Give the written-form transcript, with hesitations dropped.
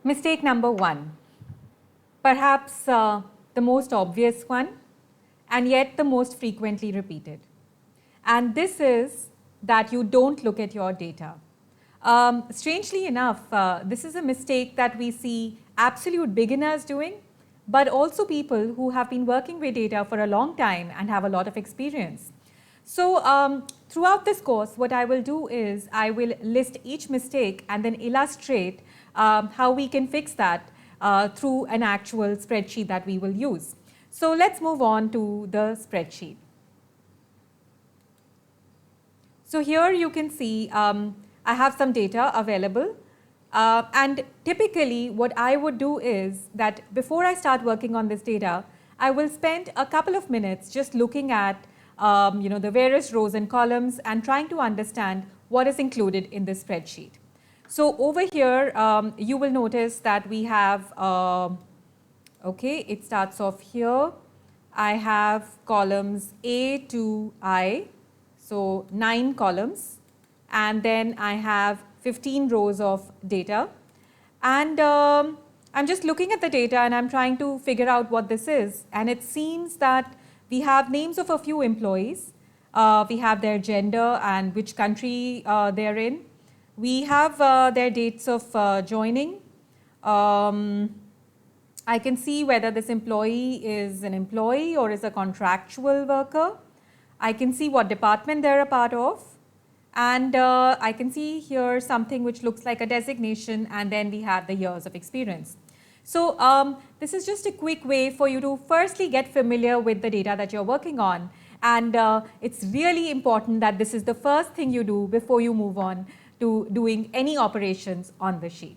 Mistake number 1, perhaps the most obvious one and yet the most frequently repeated. And this is that you don't look at your data. Strangely enough, this is a mistake that we see absolute beginners doing, but also people who have been working with data for a long time and have a lot of experience. So throughout this course, what I will do is I will list each mistake and then illustrate how we can fix that through an actual spreadsheet that we will use. So let's move on to the spreadsheet. So here you can see I have some data available. And typically what I would do is that before I start working on this data, I will spend a couple of minutes just looking at the various rows and columns and trying to understand what is included in this spreadsheet. So over here, you will notice that we have, it starts off here. I have columns A to I, so 9 columns. And then I have 15 rows of data. And I'm just looking at the data and I'm trying to figure out what this is. And it seems that we have names of a few employees. We have their gender and which country they're in. We have their dates of joining. I can see whether this employee is an employee or is a contractual worker. I can see what department they're a part of. And I can see here something which looks like a designation, and then we have the years of experience. So this is just a quick way for you to firstly get familiar with the data that you're working on. And it's really important that this is the first thing you do before you move on to doing any operations on the sheet.